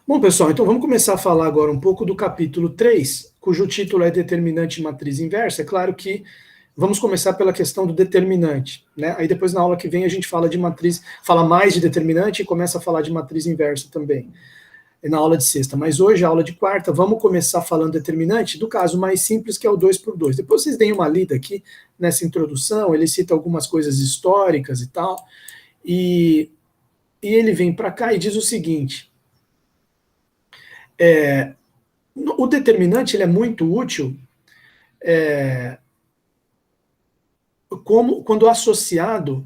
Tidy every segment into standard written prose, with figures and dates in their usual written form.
Bom, pessoal, então vamos começar a falar agora um pouco do capítulo 3, cujo título é Determinante e Matriz Inversa. É claro que vamos começar pela questão do determinante, né? Aí depois na aula que vem a gente fala de matriz, fala mais de determinante e começa a falar de matriz inversa também, na aula de sexta. Mas hoje, a aula de quarta, vamos começar falando determinante do caso mais simples, que é o 2 por 2. Depois vocês deem uma lida aqui nessa introdução, ele cita algumas coisas históricas e tal, e ele vem para cá e diz o seguinte: o determinante ele é muito útil quando associado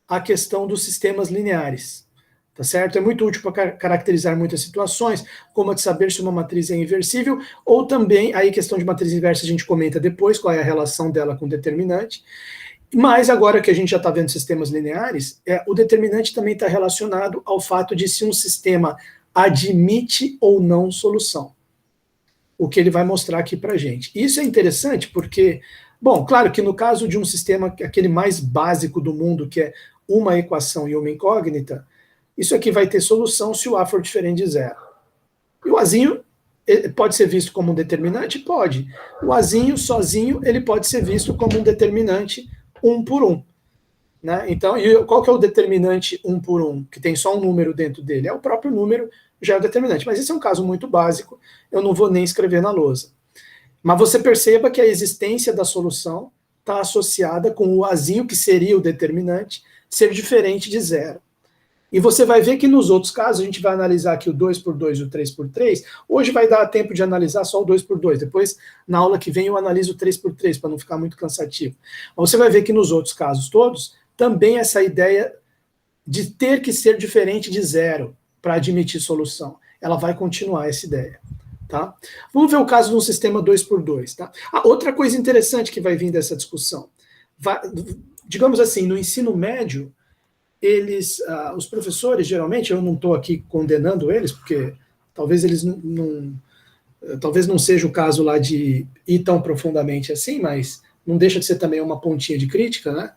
à questão dos sistemas lineares, tá certo? É muito útil para caracterizar muitas situações, como a de saber se uma matriz é inversível, ou também, aí questão de matriz inversa a gente comenta depois, qual é a relação dela com o determinante. Mas agora que a gente já está vendo sistemas lineares, o determinante também está relacionado ao fato de se um sistema admite ou não solução, o que ele vai mostrar aqui para a gente. Isso é interessante porque, bom, claro que no caso de um sistema, aquele mais básico do mundo, que é uma equação e uma incógnita, isso aqui vai ter solução se o A for diferente de zero. E o Azinho pode ser visto como um determinante? Pode. O Azinho sozinho, ele pode ser visto como um determinante 1 por 1. Né? Então, e qual que é o determinante 1 por 1, que tem só um número dentro dele? É o próprio número, já é o determinante. Mas esse é um caso muito básico, eu não vou nem escrever na lousa. Mas você perceba que a existência da solução está associada com o Azinho, que seria o determinante, ser diferente de zero. E você vai ver que nos outros casos, a gente vai analisar aqui o 2 por 2 e o 3 por 3. Hoje vai dar tempo de analisar só o 2 por 2. Depois, na aula que vem, eu analiso o 3 por 3, para não ficar muito cansativo. Mas você vai ver que nos outros casos todos, também essa ideia de ter que ser diferente de zero para admitir solução. Ela vai continuar essa ideia. Tá? Vamos ver o caso de um sistema 2 por 2. Tá? Outra coisa interessante que vai vir dessa discussão. Digamos assim, no ensino médio, os professores, geralmente, eu não estou aqui condenando eles, porque talvez eles talvez não seja o caso lá de ir tão profundamente assim, mas não deixa de ser também uma pontinha de crítica, né?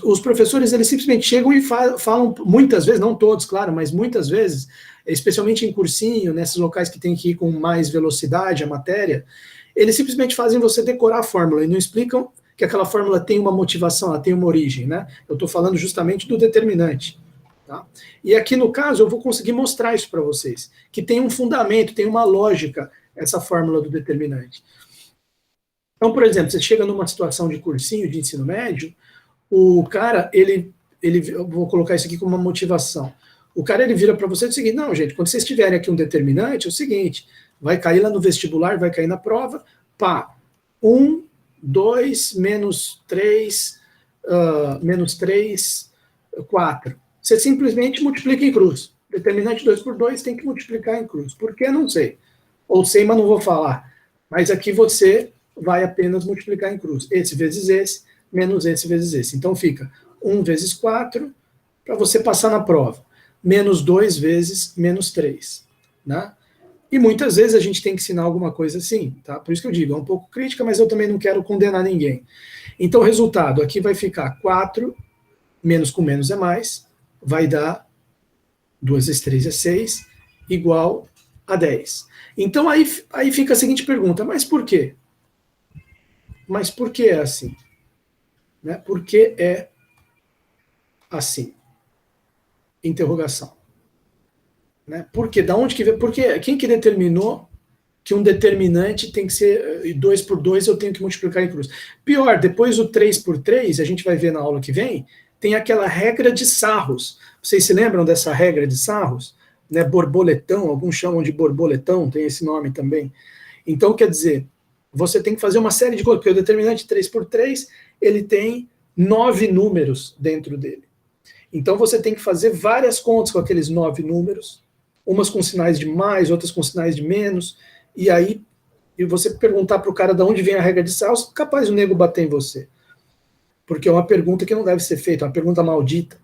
Os professores, eles simplesmente chegam e falam, muitas vezes, não todos, claro, mas muitas vezes, especialmente em cursinho, nesses locais que tem que ir com mais velocidade a matéria, eles simplesmente fazem você decorar a fórmula e não explicam que aquela fórmula tem uma motivação, ela tem uma origem, né? Eu estou falando justamente do determinante. Tá? E aqui no caso eu vou conseguir mostrar isso para vocês, que tem um fundamento, tem uma lógica essa fórmula do determinante. Então, por exemplo, você chega numa situação de cursinho, de ensino médio, o cara, eu vou colocar isso aqui como uma motivação. O cara, ele vira para você e diz o seguinte: não, gente, quando vocês tiverem aqui um determinante, é o seguinte, vai cair lá no vestibular, vai cair na prova, pá, 1, 2, menos 3, 4. Você simplesmente multiplica em cruz. Determinante 2 por 2 tem que multiplicar em cruz. Por que? Não sei. Ou sei, mas não vou falar. Mas aqui você vai apenas multiplicar em cruz. Esse vezes esse, menos esse vezes esse. Então fica 1 vezes 4, para você passar na prova. Menos 2 vezes menos 3. Né? E muitas vezes a gente tem que ensinar alguma coisa assim, tá? Por isso que eu digo, é um pouco crítica, mas eu também não quero condenar ninguém. Então o resultado aqui vai ficar 4, menos com menos é mais, vai dar 2 vezes 3 é 6, igual a 10. Então aí fica a seguinte pergunta: mas por quê? Mas por que é assim? Né? Por que é assim? Interrogação. Né? Por quê? Da onde que veio? Porque quem que determinou que um determinante tem que ser 2 por 2, eu tenho que multiplicar em cruz? Pior, depois o 3 por 3, a gente vai ver na aula que vem, tem aquela regra de Sarros. Vocês se lembram dessa regra de Sarros? Né? Borboletão, alguns chamam de borboletão, tem esse nome também. Então, quer dizer, você tem que fazer uma série de coisas, porque o determinante 3 por 3, ele tem 9 números dentro dele. Então, você tem que fazer várias contas com aqueles 9 números, umas com sinais de mais, outras com sinais de menos, e aí você perguntar para o cara de onde vem a regra de Sarros, capaz o nego bater em você. Porque é uma pergunta que não deve ser feita, é uma pergunta maldita.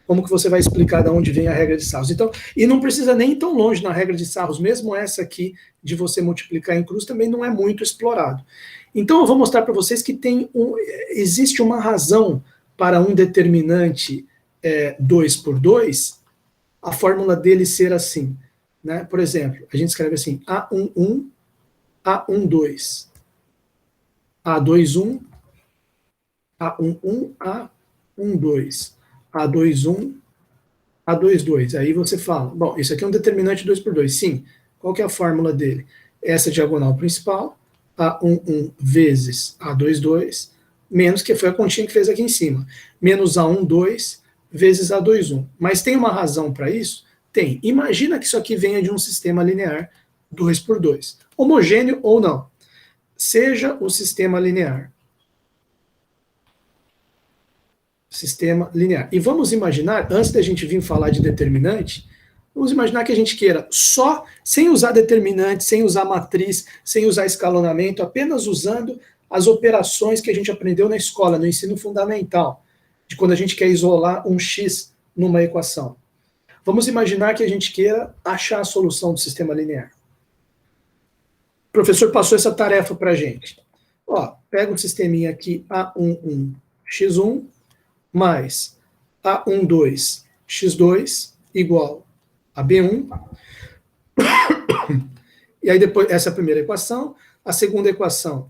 Como que você vai explicar de onde vem a regra de Sarros? Então, e não precisa nem ir tão longe na regra de Sarros, mesmo essa aqui de você multiplicar em cruz também não é muito explorado. Então eu vou mostrar para vocês que existe uma razão para um determinante 2 por 2, a fórmula dele ser assim. né? Por exemplo, a gente escreve assim, A11, A12, A21, A11, A12, A21, A22. Aí você fala, bom, isso aqui é um determinante 2 por 2. Sim. Qual que é a fórmula dele? Essa diagonal principal, A11 vezes A22, menos, que foi a continha que fez aqui em cima, menos A12 vezes A21. Mas tem uma razão para isso? Tem. Imagina que isso aqui venha de um sistema linear 2 por 2, homogêneo ou não. Seja o sistema linear. Sistema linear. E vamos imaginar, antes da gente vir falar de determinante, vamos imaginar que a gente queira só, sem usar determinante, sem usar matriz, sem usar escalonamento, apenas usando as operações que a gente aprendeu na escola, no ensino fundamental, de quando a gente quer isolar um x numa equação. Vamos imaginar que a gente queira achar a solução do sistema linear. O professor passou essa tarefa para a gente. Ó, pega um sisteminha aqui, A11x1, mais A12x2 igual a B1. E aí depois, essa é a primeira equação. A segunda equação,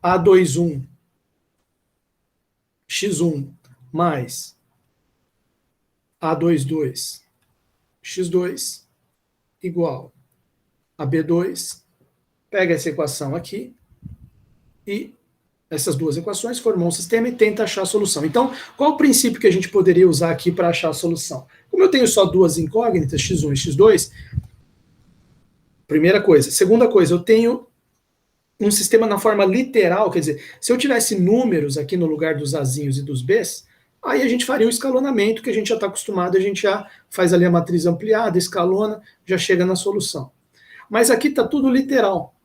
A21x1 mais A22x2 igual a B2. Pega essa equação aqui e essas duas equações formam um sistema e tenta achar a solução. Então, qual o princípio que a gente poderia usar aqui para achar a solução? Como eu tenho só duas incógnitas, x1 e x2, primeira coisa. Segunda coisa, eu tenho um sistema na forma literal, quer dizer, se eu tivesse números aqui no lugar dos azinhos e dos b's, aí a gente faria o escalonamento, que a gente já está acostumado, a gente já faz ali a matriz ampliada, escalona, já chega na solução. Mas aqui está tudo literal.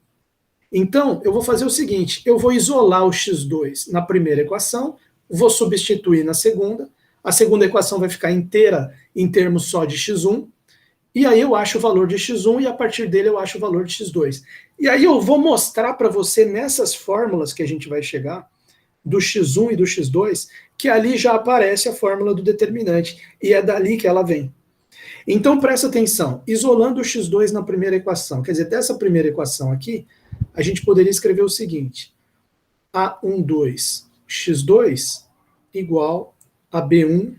Então, eu vou fazer o seguinte, eu vou isolar o x2 na primeira equação, vou substituir na segunda, a segunda equação vai ficar inteira em termos só de x1, e aí eu acho o valor de x1 e a partir dele eu acho o valor de x2. E aí eu vou mostrar para você nessas fórmulas que a gente vai chegar, do x1 e do x2, que ali já aparece a fórmula do determinante, e é dali que ela vem. Então presta atenção, isolando o x2 na primeira equação, quer dizer, dessa primeira equação aqui, a gente poderia escrever o seguinte, A12x2 igual a B1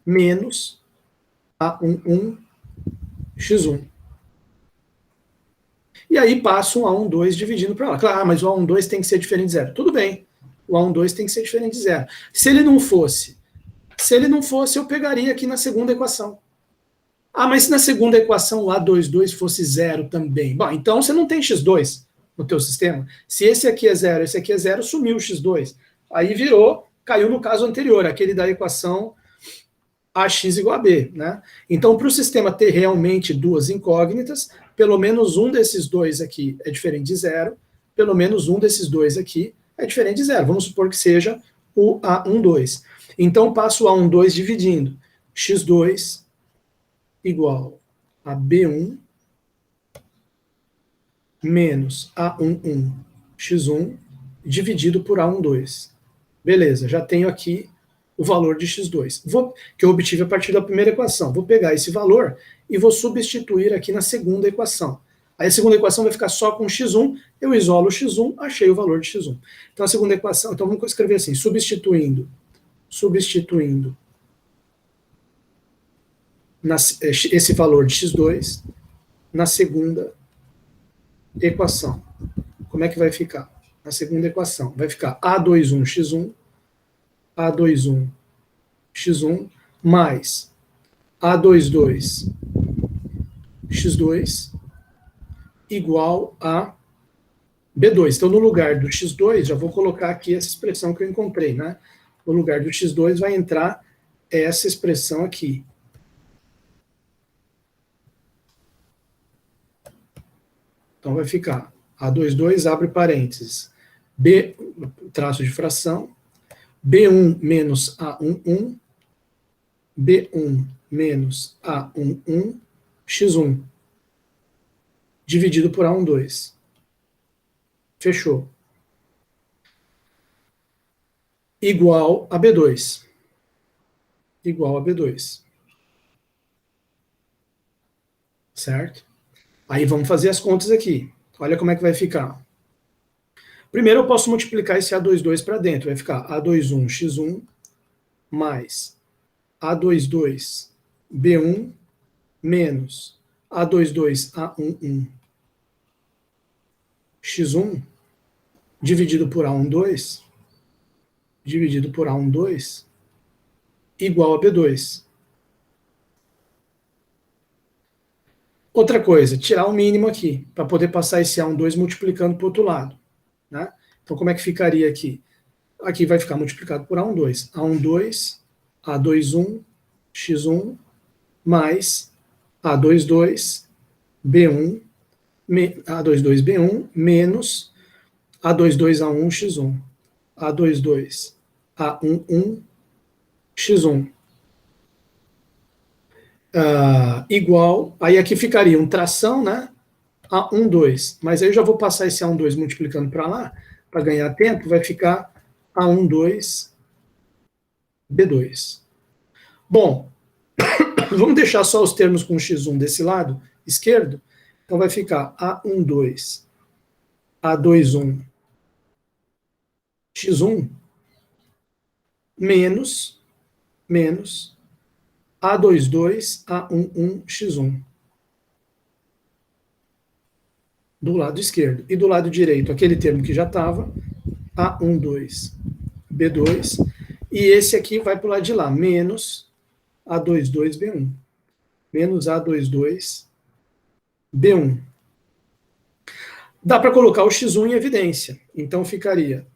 menos A11x1. E aí passa um A12 dividindo para lá. Claro, mas o A12 tem que ser diferente de zero. Tudo bem, o A12 tem que ser diferente de zero. Se ele não fosse, eu pegaria aqui na segunda equação. Ah, mas se na segunda equação o A22 fosse zero também? Bom, então você não tem x2 no teu sistema. Se esse aqui é zero, esse aqui é zero, sumiu o x2. Aí virou, caiu no caso anterior, aquele da equação AX igual a B, né? Então, para o sistema ter realmente duas incógnitas, pelo menos um desses dois aqui é diferente de zero, pelo menos um desses dois aqui é diferente de zero. Vamos supor que seja o A12. Então, passo o A12 dividindo. x2 igual a B1 menos A11x1 dividido por A12. Beleza, já tenho aqui o valor de x2, que eu obtive a partir da primeira equação. Vou pegar esse valor e vou substituir aqui na segunda equação. Aí a segunda equação vai ficar só com x1, eu isolo o x1, achei o valor de x1. Então a segunda equação, então vamos escrever assim, substituindo esse valor de x2 na segunda equação. Como é que vai ficar? Na segunda equação, vai ficar A21x1, A21x1 mais A22x2 igual a B2. Então, no lugar do x2, já vou colocar aqui essa expressão que eu encontrei, né? No lugar do x2 vai entrar essa expressão aqui. Então, vai ficar A22, abre parênteses, B, traço de fração, B1 menos A11, B1 menos A11, x1, dividido por A12. Fechou. Igual a B2. igual a B2. Certo? Aí vamos fazer as contas aqui. Olha como é que vai ficar. Primeiro eu posso multiplicar esse A22 para dentro. Vai ficar A21x1 mais A22B1 menos A22A11x1 dividido por A12 dividido por A12 igual a B2. Outra coisa, tirar o mínimo aqui, para poder passar esse A12 multiplicando para o outro lado. Né? Então, como é que ficaria aqui? Aqui vai ficar multiplicado por A12. A12, A21, x1, mais A22, B1, A22B1, menos A22A1, x1. A22, A11, x1. Igual, aí aqui ficaria um tração, né? A12. Mas aí eu já vou passar esse A12 multiplicando para lá, para ganhar tempo, vai ficar A12, B2. Bom, vamos deixar só os termos com x1 desse lado esquerdo. Então vai ficar A12, A21, x1, menos A22, A11, x1. Do lado esquerdo. E do lado direito, aquele termo que já estava, A12, B2. E esse aqui vai para o lado de lá, menos A22, B1. Menos A22, B1. Dá para colocar o x1 em evidência. Então ficaria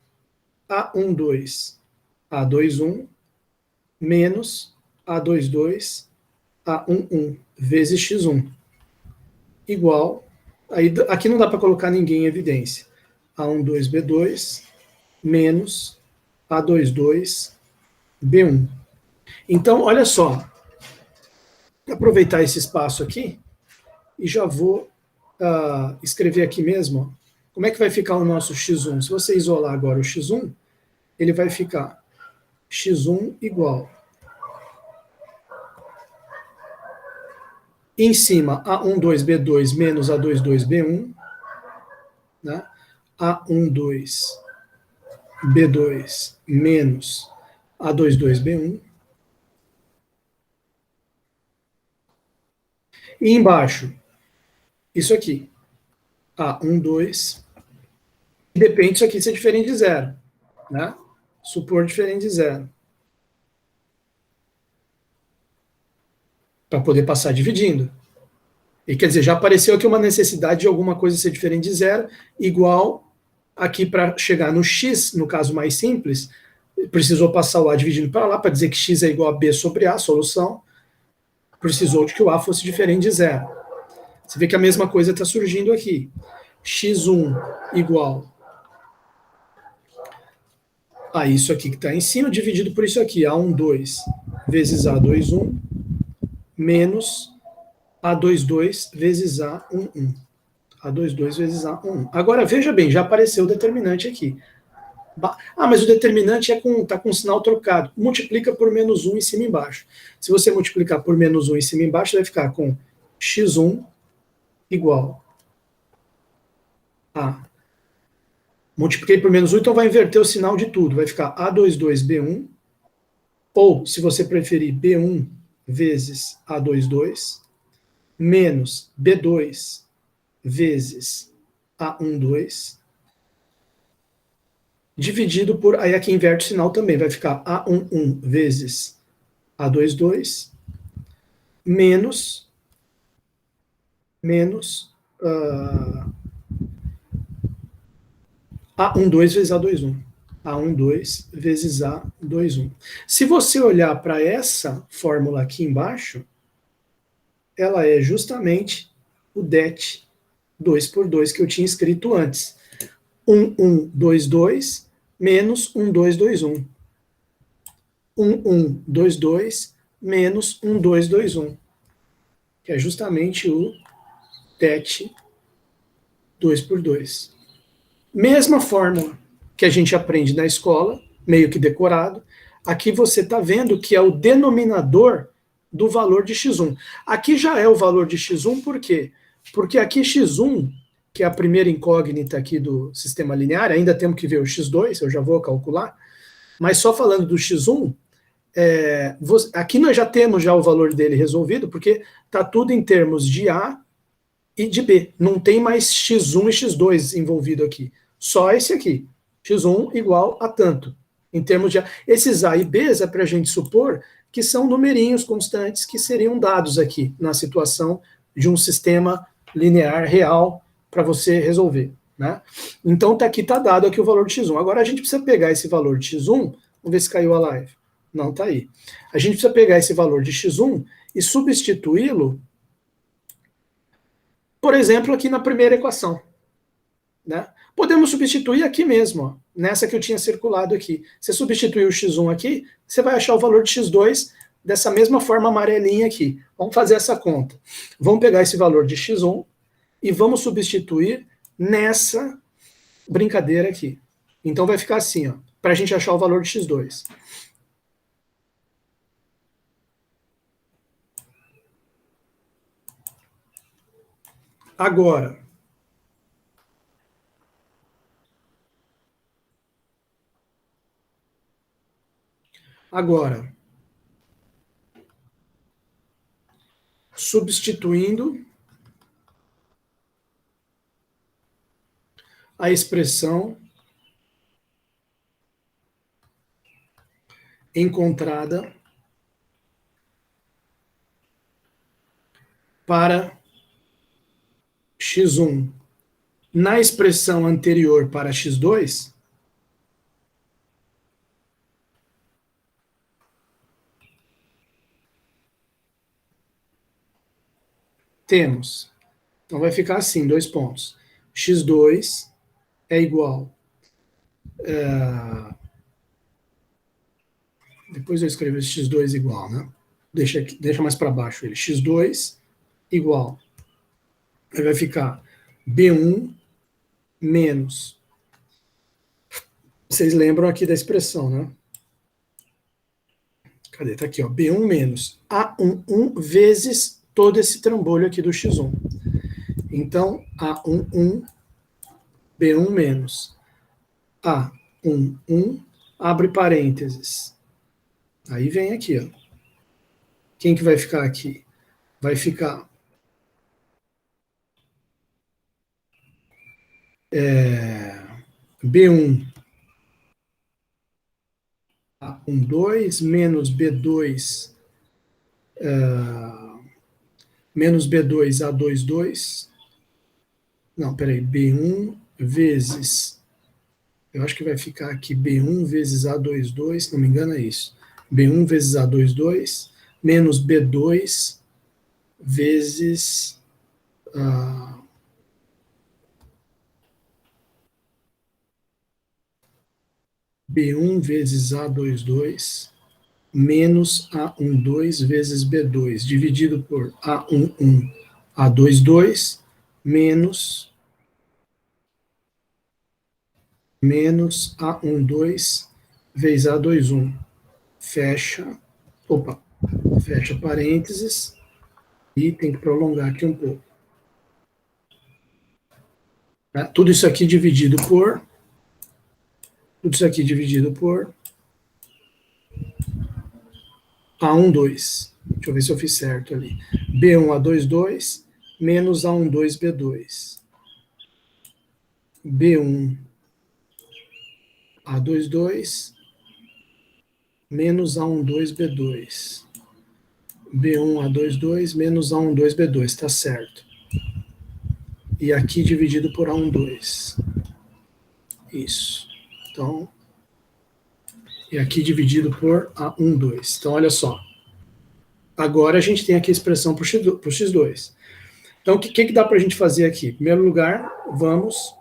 A12, A21, menos A22, A11, vezes x1. Igual, aí, aqui não dá para colocar ninguém em evidência. A12, B2, menos A22, B1. Então, olha só, vou aproveitar esse espaço aqui e já vou escrever aqui mesmo, ó, como é que vai ficar o nosso x1. Se você isolar agora o x1, ele vai ficar x1 igual. Em cima, A12B2 menos A22B1, né? A12B2 menos A22B1. E embaixo, isso aqui, A12, depende disso aqui ser diferente de zero, né? Supor diferente de zero. Para poder passar dividindo. E quer dizer, já apareceu aqui uma necessidade de alguma coisa ser diferente de zero, igual aqui para chegar no x, no caso mais simples, precisou passar o a dividindo para lá, para dizer que x é igual a b sobre a, solução, precisou de que o a fosse diferente de zero. Você vê que a mesma coisa está surgindo aqui. x1 igual a isso aqui que está em cima, dividido por isso aqui, A12 vezes A21, menos A22 vezes A11. A22 vezes A11. Agora, veja bem, já apareceu o determinante aqui. Mas o determinante tá com o sinal trocado. Multiplica por menos 1 em cima e embaixo. Se você multiplicar por menos 1 em cima e embaixo, vai ficar com x1 igual a... Multipliquei por menos 1, então vai inverter o sinal de tudo. Vai ficar A22B1, ou, se você preferir, B1 vezes A22, menos B2 vezes A12, dividido por, aí aqui inverte o sinal também, vai ficar A11 vezes A22, menos A12 vezes A21. A12 vezes A21. Se você olhar para essa fórmula aqui embaixo, ela é justamente o det 2 por 2 que eu tinha escrito antes. 1122 menos 1221. 1122 menos 1221. Que é justamente o det 2 por 2. Mesma fórmula que a gente aprende na escola, meio que decorado. aqui você está vendo que é o denominador do valor de x1. Aqui já é o valor de x1, por quê? Porque aqui x1, que é a primeira incógnita aqui do sistema linear, ainda temos que ver o x2, eu já vou calcular, mas só falando do x1, aqui nós já temos já o valor dele resolvido, porque está tudo em termos de A e de B. Não tem mais x1 e x2 envolvido aqui. Só esse aqui. x1 igual a tanto. Em termos de A. Esses A e B é para a gente supor que são numerinhos constantes que seriam dados aqui na situação de um sistema linear real para você resolver. Né? Então aqui está dado aqui o valor de x1. Agora a gente precisa pegar esse valor de x1, vamos ver se caiu a live. Não, está aí. A gente precisa pegar esse valor de x1 e substituí-lo, por exemplo, aqui na primeira equação. Né? Podemos substituir aqui mesmo, ó, nessa que eu tinha circulado aqui. Você substituir o x1 aqui, você vai achar o valor de x2 dessa mesma forma amarelinha aqui. Vamos fazer essa conta. Vamos pegar esse valor de x1 e vamos substituir nessa brincadeira aqui. Então vai ficar assim, para a gente achar o valor de x2. Agora, substituindo a expressão encontrada para x1 na expressão anterior para x2, temos, então vai ficar assim, 2 pontos, x2 é igual, depois eu escrevo esse x2 igual, né? Deixa mais para baixo ele, x2 igual, aí vai ficar b1 menos, vocês lembram aqui da expressão, né? Cadê? Tá aqui, ó, b1 menos a11 vezes todo esse trambolho aqui do x1. Então, a11, b1 menos a11, abre parênteses. Aí vem aqui, ó. Quem que vai ficar aqui? Vai ficar b1 a12 menos b2 menos b2 a22. Não, peraí, b1 vezes, eu acho que vai ficar aqui b1 vezes a22, se não me engano é isso. b1 vezes a22 menos b2 vezes b1 vezes a22 menos a12 vezes b2, dividido por a11, a22, menos a12 vezes a21. Fecha parênteses, e tem que prolongar aqui um pouco. Tá? Tudo isso aqui dividido por A12. Deixa eu ver se eu fiz certo ali. B1A22 menos A12B2. B1A22 menos A12B2. B1A22 menos A12B2, está certo. E aqui dividido por A12. Isso. Então, e aqui dividido por A12. Então, olha só. Agora a gente tem aqui a expressão para o x2. Então, o que dá para a gente fazer aqui? Em primeiro lugar, vamos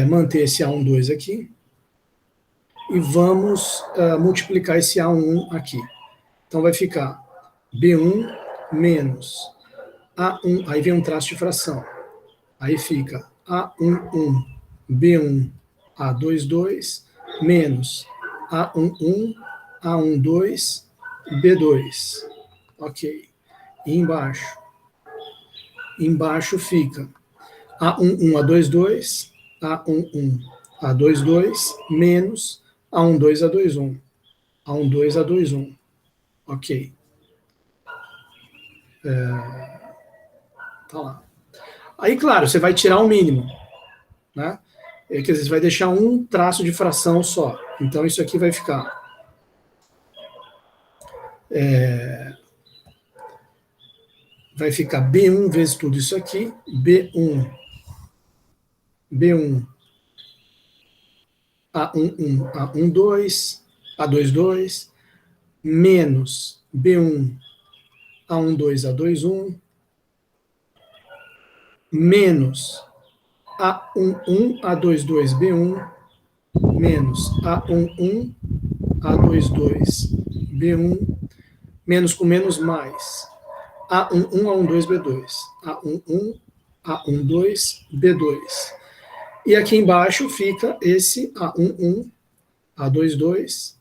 manter esse A12 aqui. E vamos multiplicar esse A1 aqui. Então, vai ficar B1 menos A1, aí vem um traço de fração. Aí fica A11, B1, A22, menos A11, A12, B2. Ok. E embaixo fica A11, A22, A11, A22, menos A12, A21. A12, A21. Ok. Tá lá. Aí, claro, você vai tirar o mínimo, né? Quer dizer, você vai deixar um traço de fração só. Então, isso aqui vai ficar... vai ficar B1 vezes tudo isso aqui, B1, A11, A12, A22, menos B1, A12, A21, menos A11, A22, B1, menos A11, A22, B1, menos com menos mais, A11, A12, B2, A11, A12, B2. E aqui embaixo fica esse A11, A22,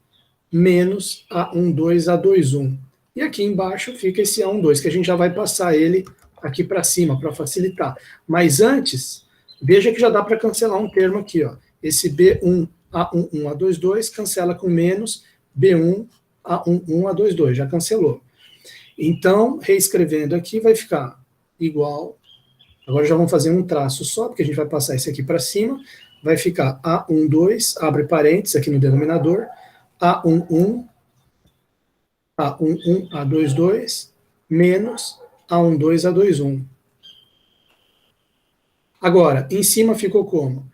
menos A12, A21. E aqui embaixo fica esse A12, que a gente já vai passar ele aqui para cima, para facilitar. Mas antes, veja que já dá para cancelar um termo aqui, ó. Esse B1, A11, A22, cancela com menos B1, A11, A22, já cancelou. Então, reescrevendo aqui, vai ficar igual... Agora já vamos fazer um traço só, porque a gente vai passar esse aqui para cima. Vai ficar A12, abre parênteses aqui no denominador, A11, A11, A22, menos A12, A21. Agora, em cima ficou como?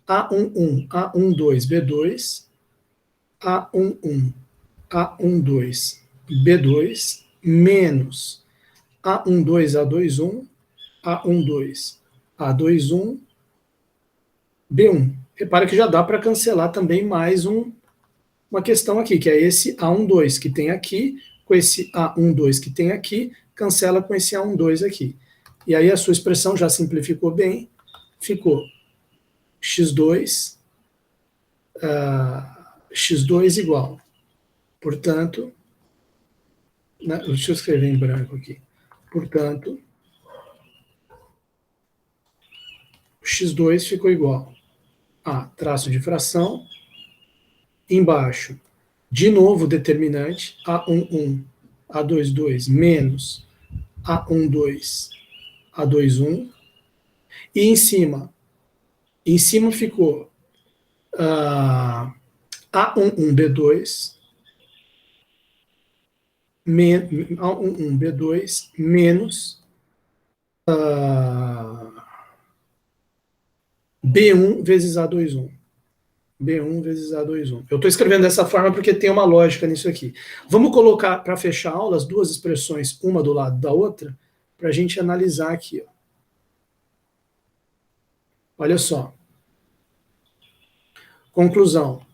A11, A12, B2, A11, A12, B2, menos A12, A21, A12, A21, B1. Repara que já dá para cancelar também mais uma questão aqui, que é esse A12 que tem aqui, com esse A12 que tem aqui, cancela com esse A12 aqui. E aí a sua expressão já simplificou bem, ficou x2, x2 igual. Portanto, né, deixa eu escrever em branco aqui. Portanto, x2 ficou igual a traço de fração, embaixo, de novo determinante, A11, A22 menos A12, A21, e em cima ficou A11, B2, A11, B2 menos B1 vezes A21. B1 vezes A21. Eu estou escrevendo dessa forma porque tem uma lógica nisso aqui. Vamos colocar, para fechar a aula, as duas expressões, uma do lado da outra, para a gente analisar aqui. Ó. Olha só. Conclusão.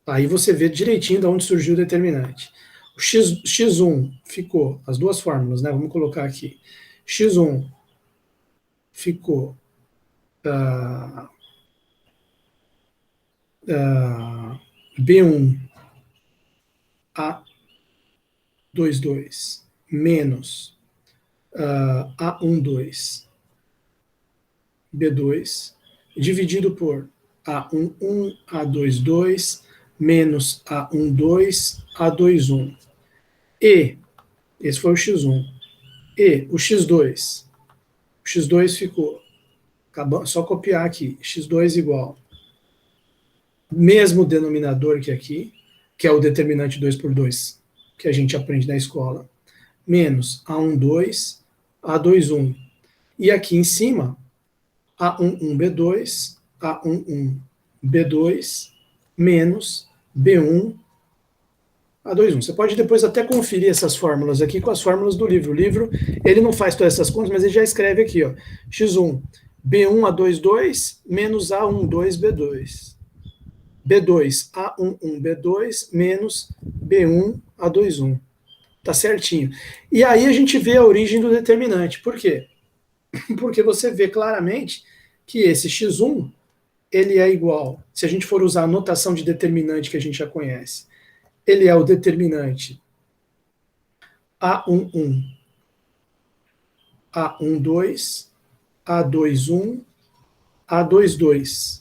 Aí você vê direitinho de onde surgiu o determinante. O x1 ficou, as duas fórmulas, né? Vamos colocar aqui. X1 ficou B1 A22 menos A12 B2 dividido por A11 A22 menos A12 A21. E, esse foi o x1. E o x2. O x2 ficou, só copiar aqui, x2 igual, mesmo denominador que aqui, que é o determinante 2 por 2, que a gente aprende na escola, menos A12, A21. E aqui em cima, A11, B2, A11, B2, menos B1, A21. Você pode depois até conferir essas fórmulas aqui com as fórmulas do livro. O livro, ele não faz todas essas contas, mas ele já escreve aqui, ó, x1, B1, A22, menos A12, B2. B2, A11, B2, menos B1, A21. Tá certinho. E aí a gente vê a origem do determinante. Por quê? porque você vê claramente que esse x1, ele é igual, se a gente for usar a notação de determinante que a gente já conhece, ele é o determinante A11, A12, A21, A22.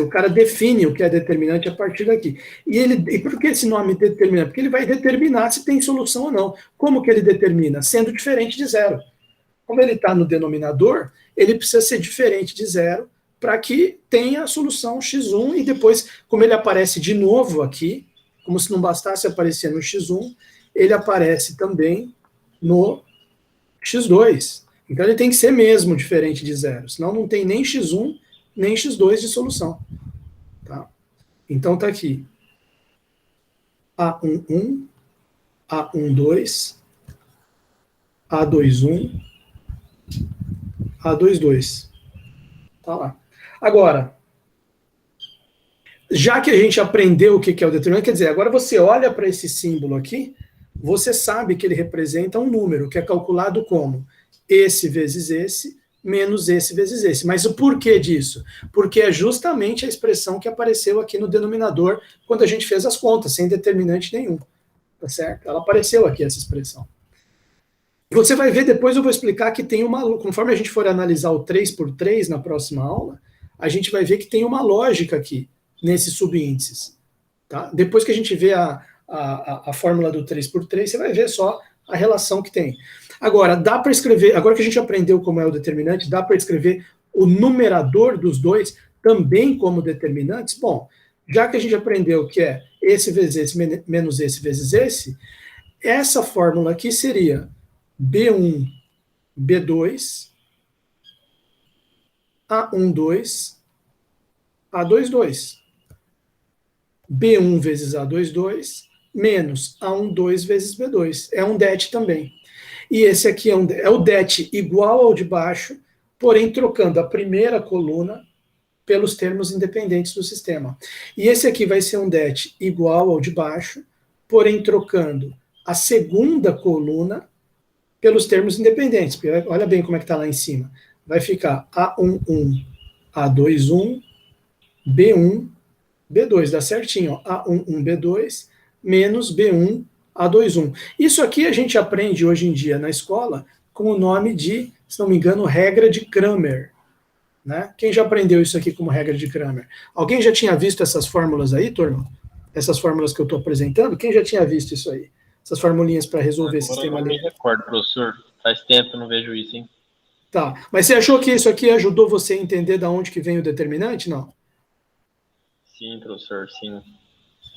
O cara define o que é determinante a partir daqui. E por que esse nome determinante? Porque ele vai determinar se tem solução ou não. Como que ele determina? Sendo diferente de zero. Como ele está no denominador, ele precisa ser diferente de zero para que tenha a solução x1 e depois, como ele aparece de novo aqui, como se não bastasse aparecer no x1, ele aparece também no x2. Então ele tem que ser mesmo diferente de zero, senão não tem nem x1 nem x2 de solução. Tá? Então está aqui A11, A12, A21, A22. Tá lá. Agora, já que a gente aprendeu o que é o determinante, quer dizer, agora você olha para esse símbolo aqui, você sabe que ele representa um número, que é calculado como esse vezes esse, menos esse vezes esse. Mas o porquê disso? Porque é justamente a expressão que apareceu aqui no denominador quando a gente fez as contas, sem determinante nenhum. Tá certo? Ela apareceu aqui, essa expressão. Você vai ver, depois eu vou explicar que tem uma, conforme a gente for analisar o 3 por 3 na próxima aula, a gente vai ver que tem uma lógica aqui, nesses subíndices. Tá? Depois que a gente vê a fórmula do 3 por 3, você vai ver só a relação que tem. Agora, dá para escrever, agora que a gente aprendeu como é o determinante, dá para escrever o numerador dos dois também como determinantes? Bom, já que a gente aprendeu que é esse vezes esse menos esse vezes esse, essa fórmula aqui seria B1, B2, A12, A22. B1 vezes A22 menos A12 vezes B2. É um det também. E esse aqui é o det igual ao de baixo, porém trocando a primeira coluna pelos termos independentes do sistema. E esse aqui vai ser um det igual ao de baixo, porém trocando a segunda coluna pelos termos independentes. Porque olha bem como é que está lá em cima. Vai ficar A11, A21, B1, B2, dá certinho, ó, A11, B2, menos B1, A21. Isso aqui a gente aprende hoje em dia na escola com o nome de, se não me engano, regra de Cramer. Né? Quem já aprendeu isso aqui como regra de Cramer? Alguém já tinha visto essas fórmulas aí, turma? Essas fórmulas que eu estou apresentando? Quem já tinha visto isso aí? Essas formulinhas para resolver Agora sistema linear. Eu não me recordo, professor. Faz tempo que eu não vejo isso, hein? Tá, mas você achou que isso aqui ajudou você a entender de onde que vem o determinante? Não? Sim, professor, sim.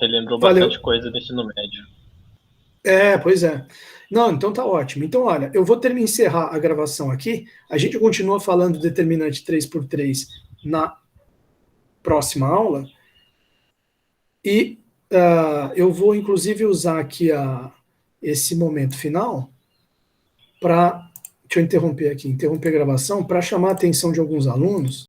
Relembrou Valeu. bastante coisa do ensino médio. Pois é. Não, então tá ótimo. Então, olha, eu vou encerrar a gravação aqui. A gente continua falando do determinante 3 por 3 na próxima aula. E eu vou, inclusive, usar aqui esse momento final para. Deixa eu interromper aqui, interromper a gravação, para chamar a atenção de alguns alunos.